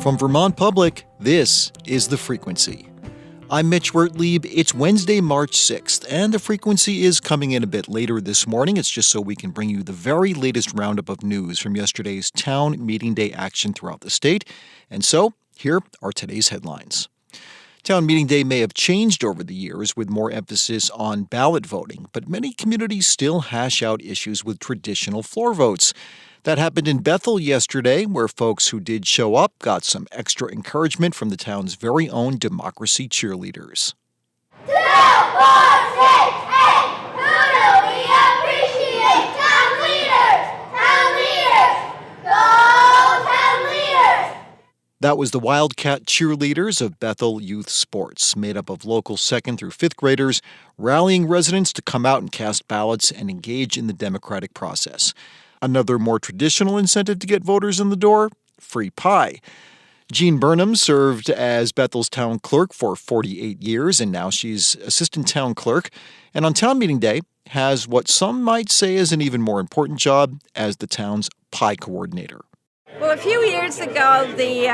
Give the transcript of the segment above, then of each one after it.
From Vermont Public, this is The Frequency. I'm Mitch Wertlieb. It's Wednesday, March 6th, and The Frequency is coming in a bit later this morning. It's just so we can bring you the very latest roundup of news from yesterday's town meeting day action throughout the state. And so, here are today's headlines. Town meeting day may have changed over the years with more emphasis on ballot voting, but many communities still hash out issues with traditional floor votes. That happened in Bethel yesterday, where folks who did show up got some extra encouragement from the town's very own democracy cheerleaders. 2, 4, 6, 8, who do we appreciate? Town leaders! Town leaders! Go town leaders! That was the Wildcat cheerleaders of Bethel Youth Sports, made up of local 2nd through 5th graders, rallying residents to come out and cast ballots and engage in the democratic process. Another more traditional incentive to get voters in the door? Free pie. Jean Burnham served as Bethel's town clerk for 48 years, and now she's assistant town clerk, and on town meeting day has what some might say is an even more important job as the town's pie coordinator. Well, a few years ago, the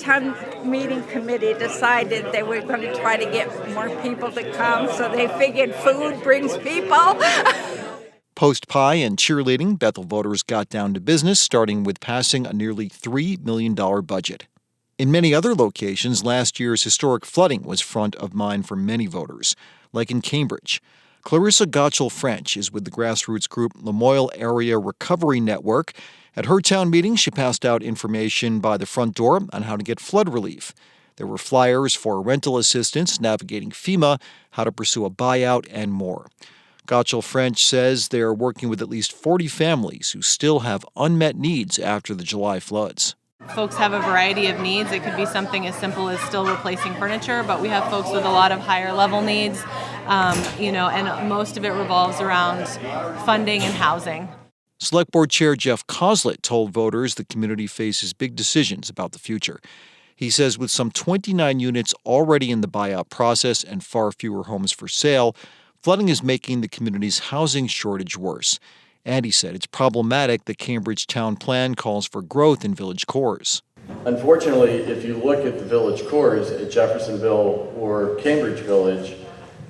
town meeting committee decided they were going to try to get more people to come, so they figured food brings people. Post-pie and cheerleading, Bethel voters got down to business, starting with passing a nearly $3 million budget. In many other locations, last year's historic flooding was front of mind for many voters, like in Cambridge. Clarissa Gottschall-French is with the grassroots group Lamoille Area Recovery Network. At her town meeting, she passed out information by the front door on how to get flood relief. There were flyers for rental assistance, navigating FEMA, how to pursue a buyout, and more. Gottschall-French says they are working with at least 40 families who still have unmet needs after the July floods. Folks have a variety of needs. It could be something as simple as still replacing furniture, but we have folks with a lot of higher level needs, and most of it revolves around funding and housing. Select Board Chair Jeff Coslett told voters the community faces big decisions about the future. He says with some 29 units already in the buyout process and far fewer homes for sale, flooding is making the community's housing shortage worse. And he said it's problematic the Cambridge Town Plan calls for growth in village cores. Unfortunately, if you look at the village cores at Jeffersonville or Cambridge Village,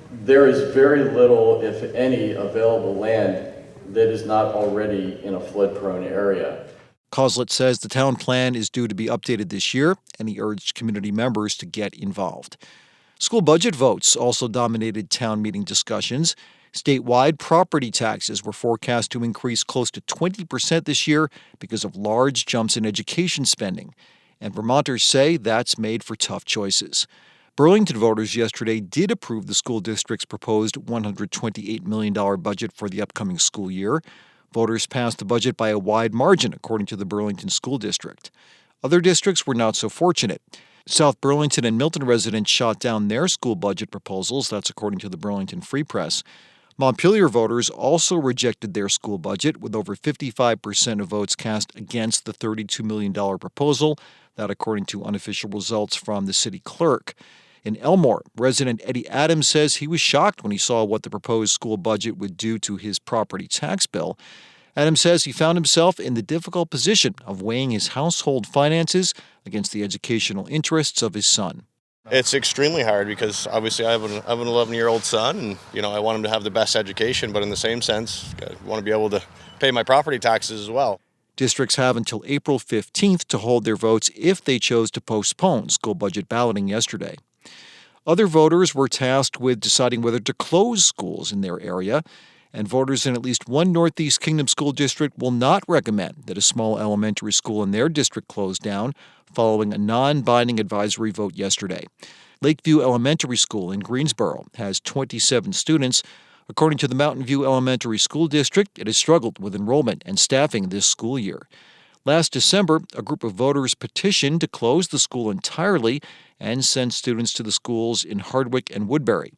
there is very little, if any, available land that is not already in a flood-prone area. Coslett says the town plan is due to be updated this year, and he urged community members to get involved. School budget votes also dominated town meeting discussions. Statewide property taxes were forecast to increase close to 20% this year because of large jumps in education spending. And Vermonters say that's made for tough choices. Burlington voters yesterday did approve the school district's proposed $128 million budget for the upcoming school year. Voters passed the budget by a wide margin, according to the Burlington School District. Other districts were not so fortunate. South Burlington and Milton residents shot down their school budget proposals. That's according to the Burlington Free Press. Montpelier voters also rejected their school budget, with over 55% of votes cast against the $32 million proposal. That according to unofficial results from the city clerk. In Elmore, resident Eddie Adams says he was shocked when he saw what the proposed school budget would do to his property tax bill. Adams says he found himself in the difficult position of weighing his household finances against the educational interests of his son. It's extremely hard because obviously I have an 11-year-old son, and I want him to have the best education, but in the same sense, I want to be able to pay my property taxes as well. Districts have until April 15th to hold their votes if they chose to postpone school budget balloting yesterday. Other voters were tasked with deciding whether to close schools in their area, and voters in at least one Northeast Kingdom school district will not recommend that a small elementary school in their district close down, following a non-binding advisory vote yesterday. Lakeview Elementary School in Greensboro has 27 students. According to the Mountain View Elementary School District, it has struggled with enrollment and staffing this school year. Last December, a group of voters petitioned to close the school entirely and send students to the schools in Hardwick and Woodbury.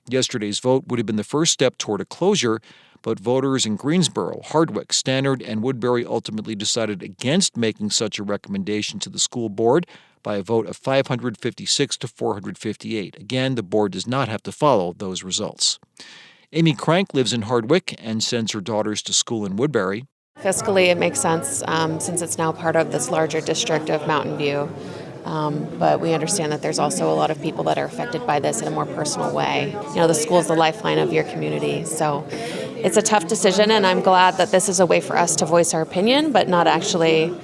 Yesterday's vote would have been the first step toward a closure, but voters in Greensboro, Hardwick, Stannard, and Woodbury ultimately decided against making such a recommendation to the school board by a vote of 556 to 458. Again, the board does not have to follow those results. Amy Crank lives in Hardwick and sends her daughters to school in Woodbury. Fiscally, it makes sense since it's now part of this larger district of Mountain View. But we understand that there's also a lot of people that are affected by this in a more personal way. You know, the school is the lifeline of your community. So it's a tough decision, and I'm glad that this is a way for us to voice our opinion, but not actually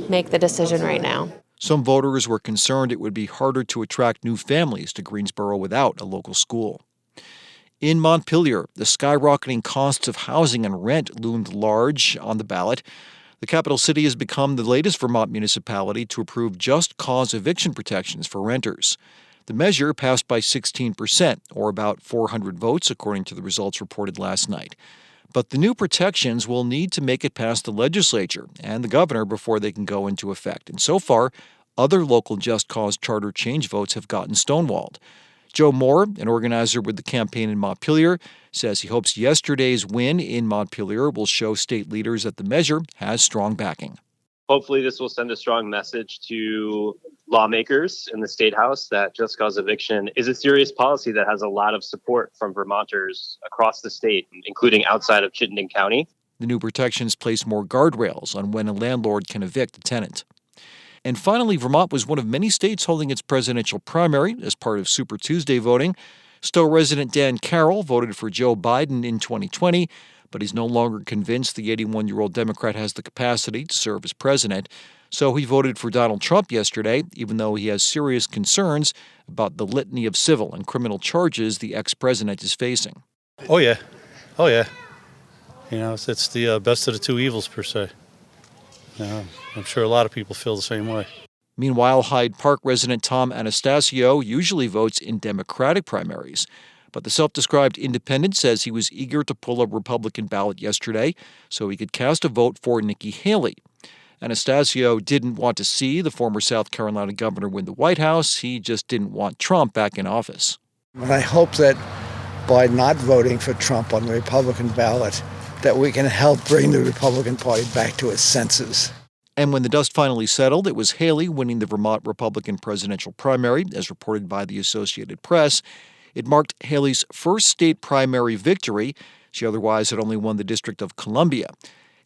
make the decision right now. Some voters were concerned it would be harder to attract new families to Greensboro without a local school. In Montpelier, the skyrocketing costs of housing and rent loomed large on the ballot. The capital city has become the latest Vermont municipality to approve just cause eviction protections for renters. The measure passed by 16%, or about 400 votes, according to the results reported last night. But the new protections will need to make it past the legislature and the governor before they can go into effect. And so far, other local just cause charter change votes have gotten stonewalled. Joe Moore, an organizer with the campaign in Montpelier, says he hopes yesterday's win in Montpelier will show state leaders that the measure has strong backing. Hopefully this will send a strong message to lawmakers in the State House that just cause eviction is a serious policy that has a lot of support from Vermonters across the state, including outside of Chittenden County. The new protections place more guardrails on when a landlord can evict a tenant. And finally, Vermont was one of many states holding its presidential primary as part of Super Tuesday voting. Stowe resident Dan Carroll voted for Joe Biden in 2020, but he's no longer convinced the 81-year-old Democrat has the capacity to serve as president. So he voted for Donald Trump yesterday, even though he has serious concerns about the litany of civil and criminal charges the ex-president is facing. Oh, yeah. You know, it's the best of the two evils, per se. I'm sure a lot of people feel the same way. Meanwhile, Hyde Park resident Tom Anastasio usually votes in Democratic primaries. But the self-described independent says he was eager to pull a Republican ballot yesterday so he could cast a vote for Nikki Haley. Anastasio didn't want to see the former South Carolina governor win the White House. He just didn't want Trump back in office. And I hope that by not voting for Trump on the Republican ballot, that we can help bring the Republican Party back to its senses. And when the dust finally settled, it was Haley winning the Vermont Republican presidential primary, as reported by the Associated Press. It marked Haley's first state primary victory. She otherwise had only won the District of Columbia.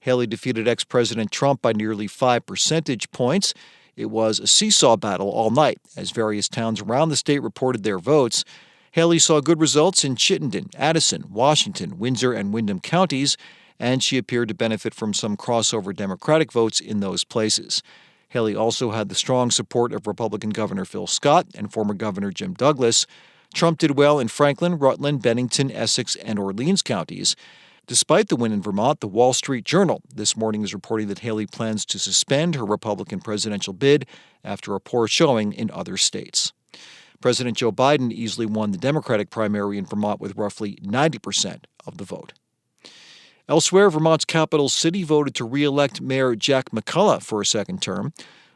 Haley defeated ex-President Trump by nearly 5 percentage points. It was a seesaw battle all night, as various towns around the state reported their votes. Haley saw good results in Chittenden, Addison, Washington, Windsor, and Windham counties, and she appeared to benefit from some crossover Democratic votes in those places. Haley also had the strong support of Republican Governor Phil Scott and former Governor Jim Douglas. Trump did well in Franklin, Rutland, Bennington, Essex, and Orleans counties. Despite the win in Vermont, the Wall Street Journal this morning is reporting that Haley plans to suspend her Republican presidential bid after a poor showing in other states. President Joe Biden easily won the Democratic primary in Vermont with roughly 90% of the vote. Elsewhere, Vermont's capital city voted to re-elect Mayor Jack McCullough for a second term.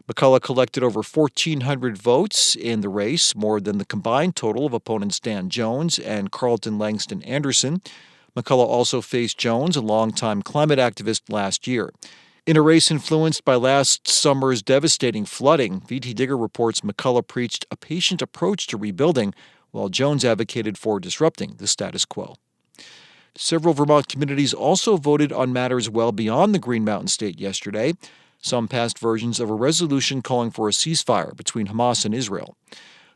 McCullough collected over 1,400 votes in the race, more than the combined total of opponents Dan Jones and Carlton Langston Anderson. McCullough also faced Jones, a longtime climate activist, last year. In a race influenced by last summer's devastating flooding, VT Digger reports McCullough preached a patient approach to rebuilding, while Jones advocated for disrupting the status quo. Several Vermont communities also voted on matters well beyond the Green Mountain State yesterday. Some passed versions of a resolution calling for a ceasefire between Hamas and Israel.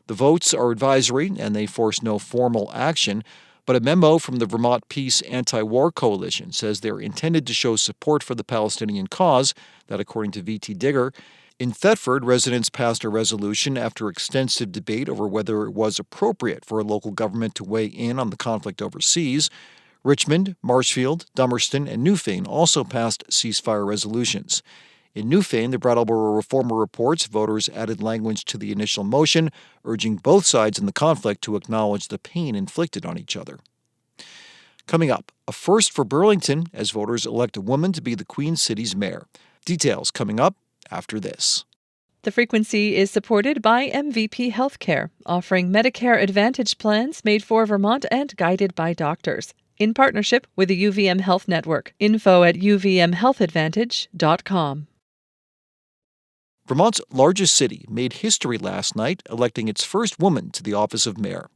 The votes are advisory, and they force no formal action, but a memo from the Vermont Peace Anti-War Coalition says they're intended to show support for the Palestinian cause, that according to VT Digger. In Thetford, residents passed a resolution after extensive debate over whether it was appropriate for a local government to weigh in on the conflict overseas. Richmond, Marshfield, Dummerston, and Newfane also passed ceasefire resolutions. In Newfane, the Brattleboro Reformer reports voters added language to the initial motion, urging both sides in the conflict to acknowledge the pain inflicted on each other. Coming up, a first for Burlington as voters elect a woman to be the Queen City's mayor. Details coming up after this. The frequency is supported by MVP Healthcare, offering Medicare Advantage plans made for Vermont and guided by doctors, in partnership with the UVM Health Network. Info at uvmhealthadvantage.com. Vermont's largest city made history last night, electing its first woman to the office of mayor.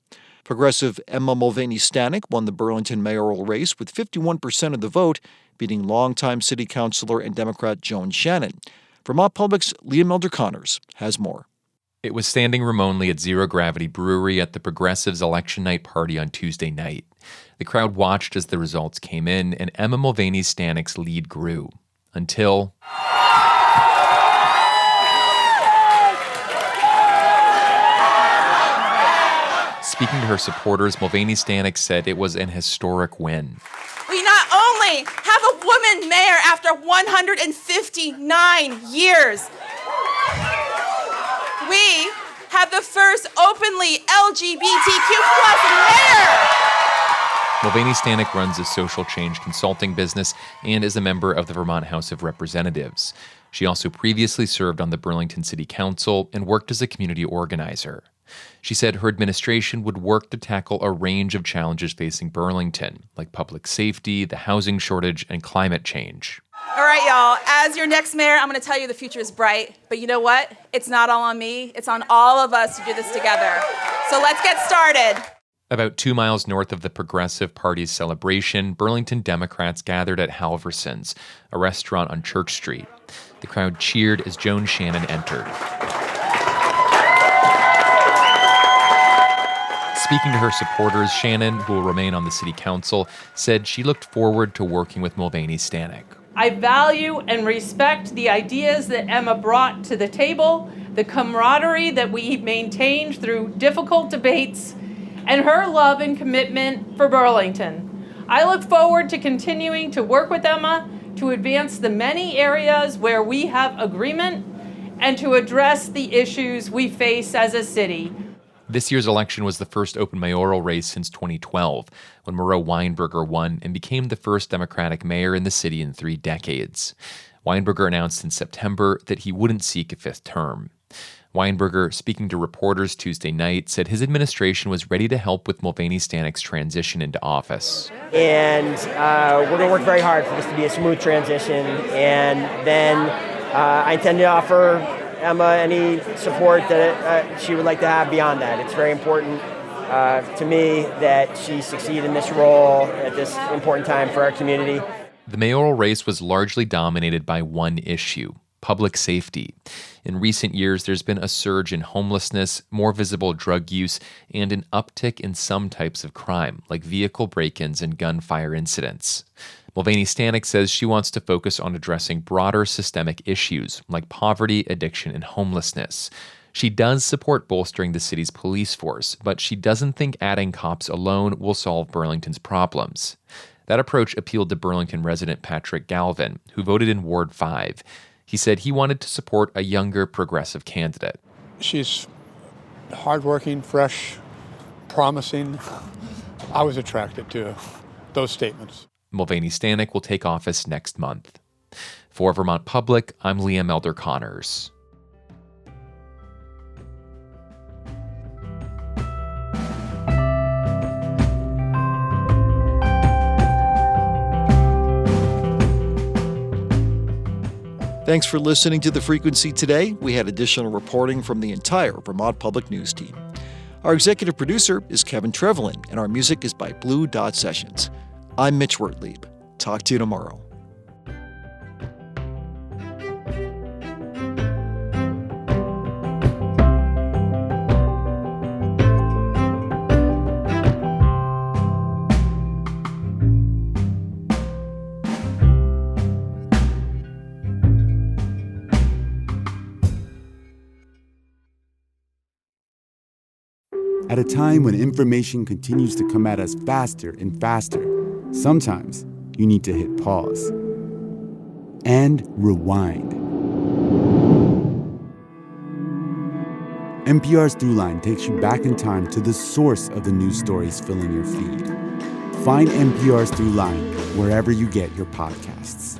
Progressive Emma Mulvaney Stanek won the Burlington mayoral race with 51% of the vote, beating longtime city councilor and Democrat Joan Shannon. Vermont Public's Liam Elder-Connors has more. It was standing room only at Zero Gravity Brewery at the Progressives' election night party on Tuesday night. The crowd watched as the results came in, and Emma Mulvaney Stanek's lead grew. Until... Speaking to her supporters, Mulvaney Stanek said it was an historic win. We not only have a woman mayor after 159 years, we have the first openly LGBTQ+ mayor. Mulvaney Stanek runs a social change consulting business and is a member of the Vermont House of Representatives. She also previously served on the Burlington City Council and worked as a community organizer. She said her administration would work to tackle a range of challenges facing Burlington, like public safety, the housing shortage, and climate change. All right, y'all, as your next mayor, I'm going to tell you the future is bright. But you know what? It's not all on me. It's on all of us to do this together. So let's get started. About 2 miles north of the Progressive Party's celebration, Burlington Democrats gathered at Halverson's, a restaurant on Church Street. The crowd cheered as Joan Shannon entered. Speaking to her supporters, Shannon, who will remain on the city council, said she looked forward to working with Mulvaney Stanek. I value and respect the ideas that Emma brought to the table, the camaraderie that we maintained through difficult debates, and her love and commitment for Burlington. I look forward to continuing to work with Emma to advance the many areas where we have agreement and to address the issues we face as a city. This year's election was the first open mayoral race since 2012, when Moreau Weinberger won and became the first Democratic mayor in the city in 3 decades. Weinberger announced in September that he wouldn't seek a 5th term. Weinberger, speaking to reporters Tuesday night, said his administration was ready to help with Mulvaney Stanek's transition into office. And we're going to work very hard for this to be a smooth transition. And then I intend to offer Emma any support that she would like to have beyond that. It's very important to me that she succeed in this role at this important time for our community. The mayoral race was largely dominated by one issue: public safety. In recent years, there's been a surge in homelessness, more visible drug use, and an uptick in some types of crime, like vehicle break-ins and gunfire incidents. Mulvaney Stanek says she wants to focus on addressing broader systemic issues like poverty, addiction, and homelessness. She does support bolstering the city's police force, but she doesn't think adding cops alone will solve Burlington's problems. That approach appealed to Burlington resident Patrick Galvin, who voted in Ward 5. He said he wanted to support a younger progressive candidate. She's hardworking, fresh, promising. I was attracted to those statements. Mulvaney Stanek will take office next month. For Vermont Public, I'm Liam Elder-Connors. Thanks for listening to The Frequency today. We had additional reporting from the entire Vermont Public News team. Our executive producer is Kevin Trevelyan, and our music is by Blue Dot Sessions. I'm Mitch Wertlieb. Talk to you tomorrow. At a time when information continues to come at us faster and faster, sometimes you need to hit pause and rewind. NPR's Throughline takes you back in time to the source of the news stories filling your feed. Find NPR's Throughline wherever you get your podcasts.